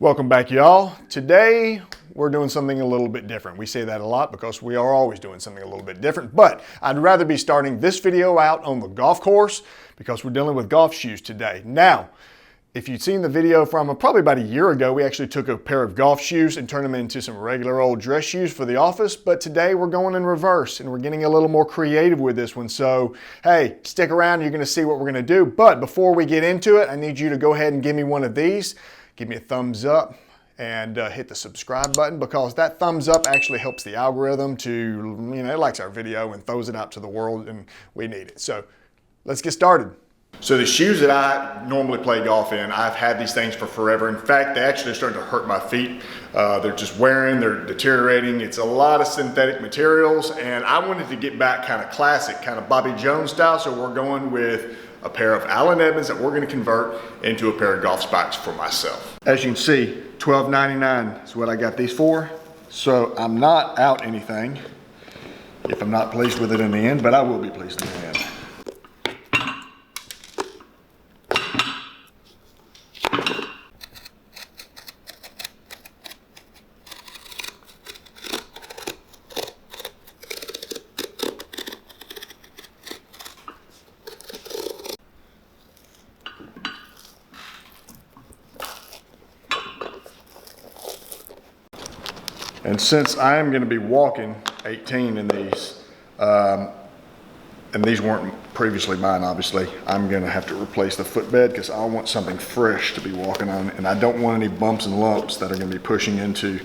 Welcome back, y'all. Today we're doing something a little bit different. We say that a lot because we are always doing something a little bit different, but I'd rather be starting this video out on the golf course because we're dealing with golf shoes today. Now, if you've seen the video from probably about a year ago, we actually took a pair of golf shoes and turned them into some regular old dress shoes for the office, but today we're going in reverse and we're getting a little more creative with this one. So, hey, stick around, you're gonna see what we're gonna do. But before we get into it, I need you to go ahead and give me one of these. Give me a thumbs up and hit the subscribe button, because that thumbs up actually helps the algorithm to, it likes our video and throws it out to the world, and we need it. So let's get started. So the shoes that I normally play golf in, I've had these things for forever. In fact, they actually are starting to hurt my feet. They're just wearing, they're deteriorating. It's a lot of synthetic materials, and I wanted to get back kind of classic, kind of Bobby Jones style. So we're going with a pair of Allen Edmonds that we're going to convert into a pair of golf spikes for myself. As you can see, $12.99 is what I got these for. So I'm not out anything if I'm not pleased with it in the end, but I will be pleased in the end. And since I am going to be walking 18 in these, and these weren't previously mine, obviously, I'm going to have to replace the footbed because I want something fresh to be walking on, and I don't want any bumps and lumps that are going to be pushing into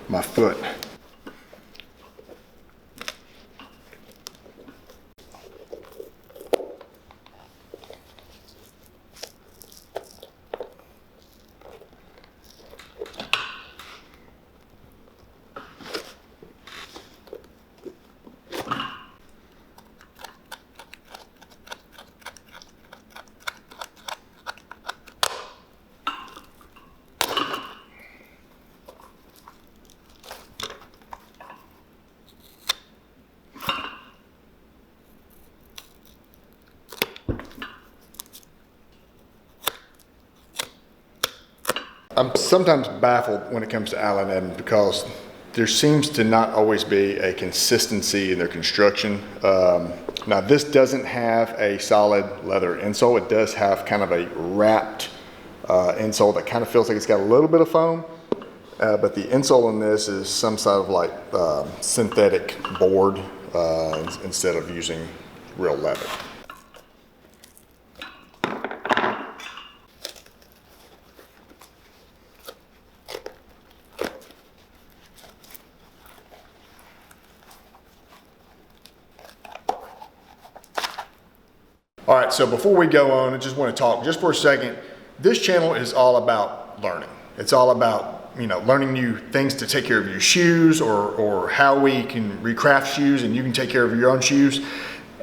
my foot. I'm sometimes baffled when it comes to Allen Edmonds because there seems to not always be a consistency in their construction. Now this doesn't have a solid leather insole. It does have kind of a wrapped insole that kind of feels like it's got a little bit of foam, but the insole in this is some sort of like synthetic board instead of using real leather. All right, so before we go on, I just want to talk just for a second. This channel is all about learning. It's all about, learning new things to take care of your shoes, or how we can recraft shoes and you can take care of your own shoes.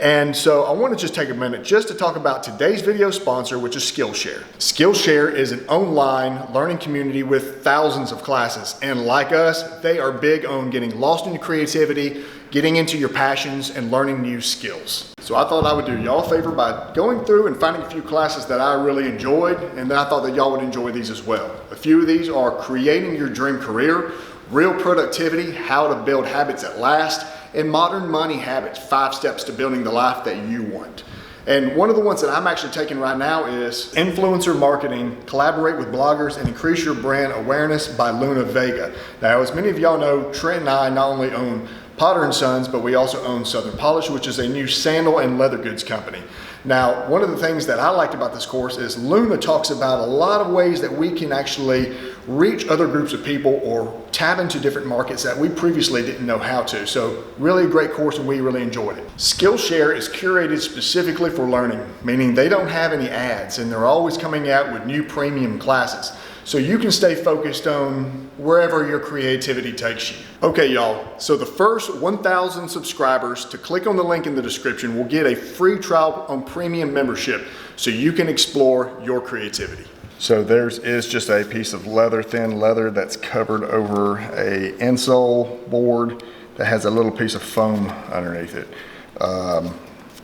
And so I want to just take a minute just to talk about today's video sponsor, which is Skillshare. Skillshare is an online learning community with thousands of classes. And like us, they are big on getting lost into creativity, getting into your passions, and learning new skills. So I thought I would do y'all a favor by going through and finding a few classes that I really enjoyed, and then I thought that y'all would enjoy these as well. A few of these are Creating Your Dream Career, Real Productivity, How to Build Habits That Last, and Modern Money Habits, 5 Steps to Building the Life That You Want. And one of the ones that I'm actually taking right now is Influencer Marketing, Collaborate with Bloggers and Increase Your Brand Awareness by Luna Vega. Now, as many of y'all know, Trent and I not only own Potter & Sons, but we also own Southern Polish, which is a new sandal and leather goods company. Now, one of the things that I liked about this course is Luna talks about a lot of ways that we can actually reach other groups of people or tap into different markets that we previously didn't know how to. So really a great course, and we really enjoyed it. Skillshare is curated specifically for learning, meaning they don't have any ads, and they're always coming out with new premium classes. So you can stay focused on wherever your creativity takes you. Okay, y'all, so the first 1,000 subscribers to click on the link in the description will get a free trial on premium membership so you can explore your creativity. So theirs is just a piece of leather, thin leather, that's covered over a insole board that has a little piece of foam underneath it.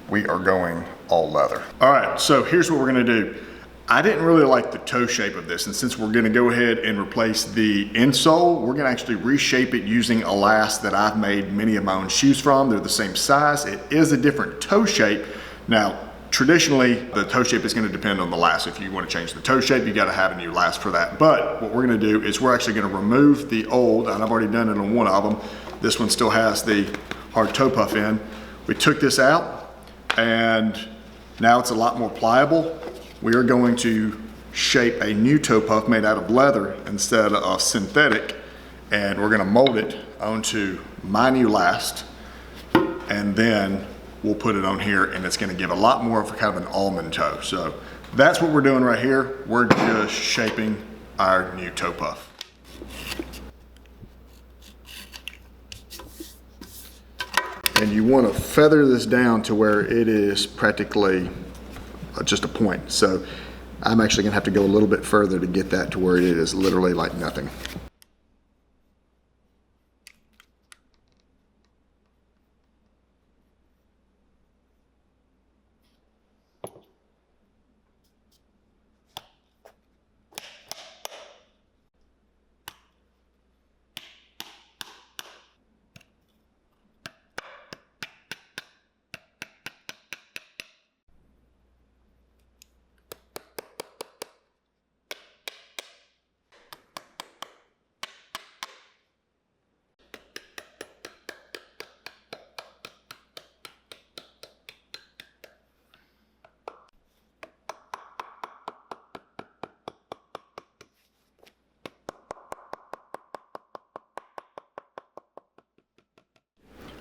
We are going all leather. All right, so here's what we're gonna do. I didn't really like the toe shape of this, and since we're gonna go ahead and replace the insole, we're gonna actually reshape it using a last that I've made many of my own shoes from. They're the same size. It is a different toe shape. Now, traditionally, the toe shape is gonna depend on the last. If you wanna change the toe shape, you gotta have a new last for that. But what we're gonna do is we're actually gonna remove the old, and I've already done it on one of them. This one still has the hard toe puff in. We took this out, and now it's a lot more pliable. We are going to shape a new toe puff made out of leather instead of synthetic, and we're gonna mold it onto my new last, and then we'll put it on here, and it's gonna give a lot more of a kind of an almond toe. So that's what we're doing right here. We're just shaping our new toe puff. And you wanna feather this down to where it is practically just a point. So I'm actually gonna have to go a little bit further to get that to where it is literally like nothing.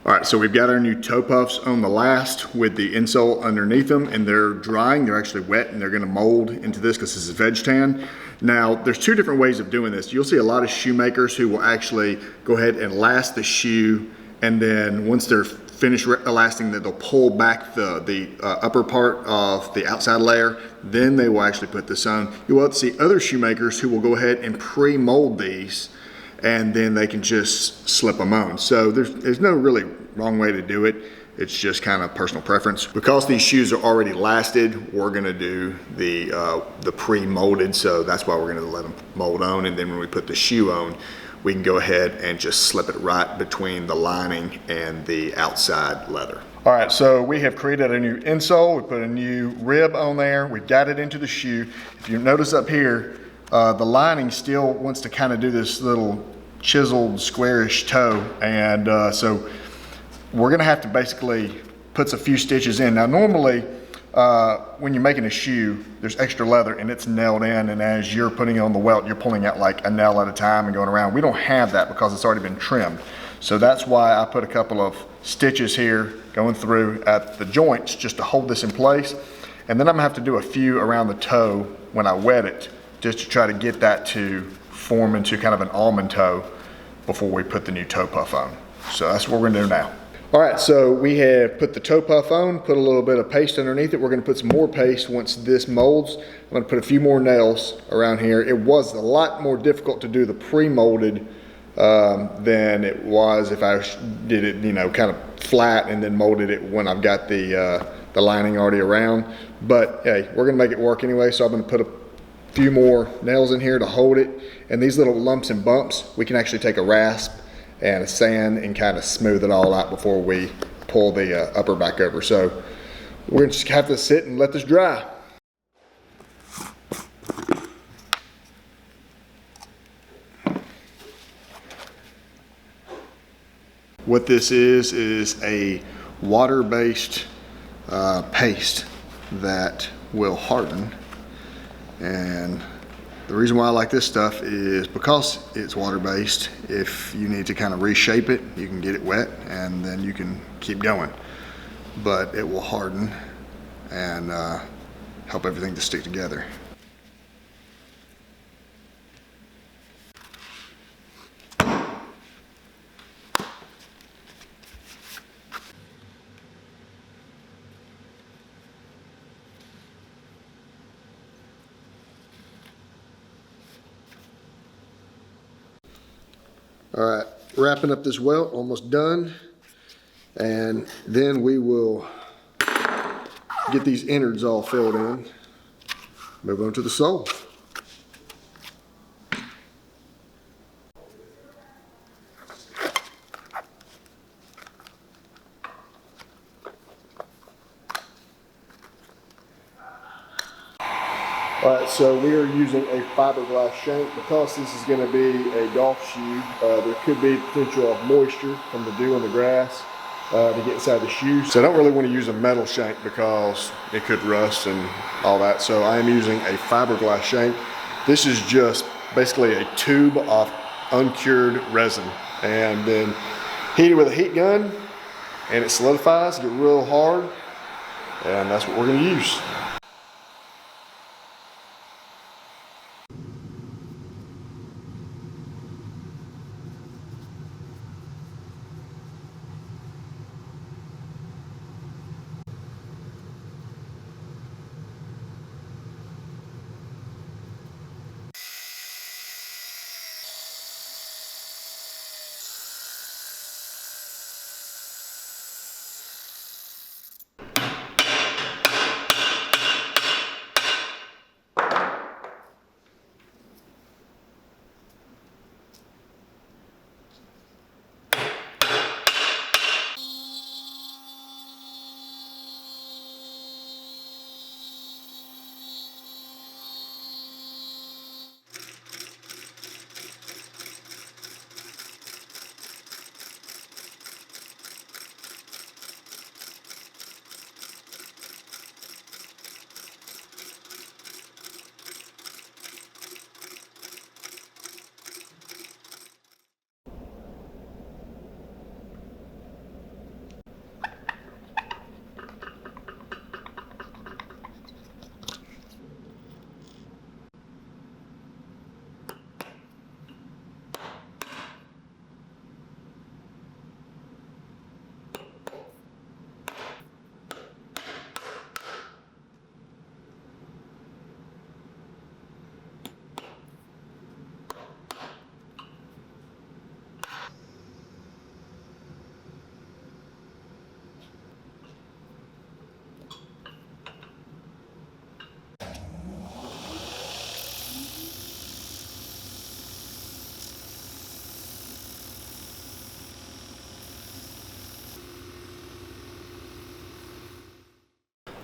All right, so we've got our new toe puffs on the last with the insole underneath them, and they're drying. They're actually wet, and they're gonna mold into this because this is veg tan. Now, there's two different ways of doing this. You'll see a lot of shoemakers who will actually go ahead and last the shoe, and then once they're finished lasting, that they'll pull back the upper part of the outside layer, then they will actually put this on. You will see other shoemakers who will go ahead and pre-mold these, and then they can just slip them on. So there's no really wrong way to do it. It's just kind of personal preference. Because these shoes are already lasted, we're gonna do the pre-molded, so that's why we're gonna let them mold on, and then when we put the shoe on, we can go ahead and just slip it right between the lining and the outside leather. All right, so we have created a new insole. We put a new rib on there. We've got it into the shoe. If you notice up here, the lining still wants to kind of do this little chiseled squarish toe, and so we're gonna have to basically put a few stitches in. Now normally when you're making a shoe, there's extra leather and it's nailed in, and as you're putting it on the welt, you're pulling out like a nail at a time and going around. We don't have that because it's already been trimmed. So that's why I put a couple of stitches here going through at the joints just to hold this in place. And then I'm gonna have to do a few around the toe when I wet it, just to try to get that to form into kind of an almond toe before we put the new toe puff on. So that's what we're gonna do now. All right, so we have put the toe puff on, put a little bit of paste underneath it. We're gonna put some more paste once this molds. I'm gonna put a few more nails around here. It was a lot more difficult to do the pre-molded than it was if I did it, you know, kind of flat and then molded it when I've got the lining already around. But hey, we're gonna make it work anyway, so I'm gonna put a few more nails in here to hold it. And these little lumps and bumps, we can actually take a rasp and a sand and kind of smooth it all out before we pull the upper back over. So we're gonna just have to sit and let this dry. What this is a water-based paste that will harden. And the reason why I like this stuff is because it's water-based. If you need to kind of reshape it, you can get it wet and then you can keep going. But it will harden and help everything to stick together. All right, wrapping up this welt, almost done. And then we will get these innards all filled in. move on to the sole. All right, so we are using a fiberglass shank. Because this is going to be a golf shoe, there could be potential of moisture from the dew on the grass to get inside the shoe. So I don't really want to use a metal shank because it could rust and all that. So I am using a fiberglass shank. This is just basically a tube of uncured resin, and then heated with a heat gun, and it solidifies, get real hard, and that's what we're going to use.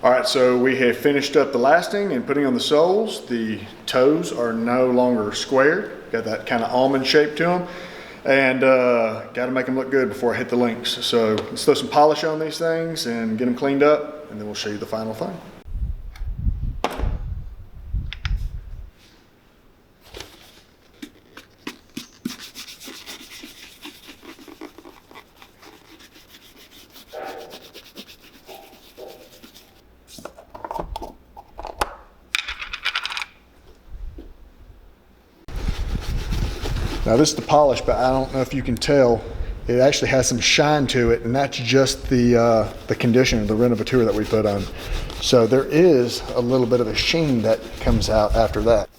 All right, so we have finished up the lasting and putting on the soles. The toes are no longer squared. Got that kind of almond shape to them. And got to make them look good before I hit the links. So let's throw some polish on these things and get them cleaned up, and then we'll show you the final thing. Now this is the polish, but I don't know if you can tell, it actually has some shine to it, and that's just the conditioner, the renovateur that we put on. So there is a little bit of a sheen that comes out after that.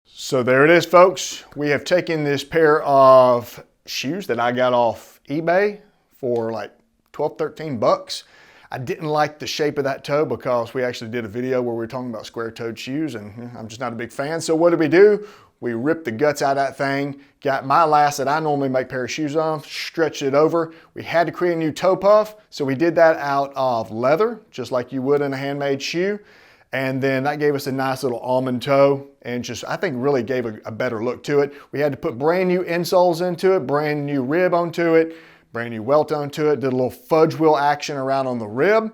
So there it is, folks. We have taken this pair of shoes that I got off eBay for like 12, 13 bucks. I didn't like the shape of that toe because we actually did a video where we were talking about square-toed shoes, and I'm just not a big fan. So what did we do? We ripped the guts out of that thing, got my last that I normally make pair of shoes on, stretched it over. We had to create a new toe puff, so we did that out of leather, just like you would in a handmade shoe. And then that gave us a nice little almond toe, and just, I think, really gave a better look to it. We had to put brand new insoles into it, brand new rib onto it, brand new welt onto it, did a little fudge wheel action around on the rib,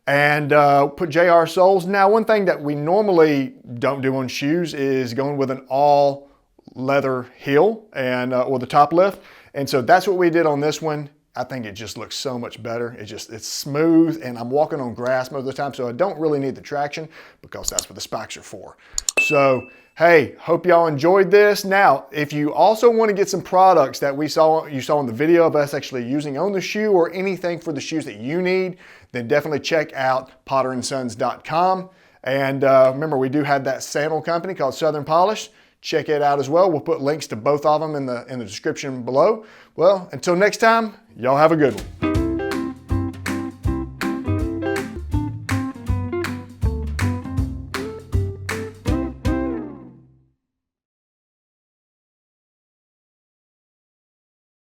and put JR soles. Now, one thing that we normally don't do on shoes is going with an all leather heel and or the top lift. And so that's what we did on this one. I think it just looks so much better. It's smooth, and I'm walking on grass most of the time, so I don't really need the traction because that's what the spikes are for. So, hey, hope y'all enjoyed this. Now, if you also want to get some products that you saw in the video of us actually using on the shoe, or anything for the shoes that you need, then definitely check out potterandsons.com. And remember, we do have that sandal company called Southern Polish. Check it out as well. We'll put links to both of them in the description below. Well, until next time, Y'all have a good one.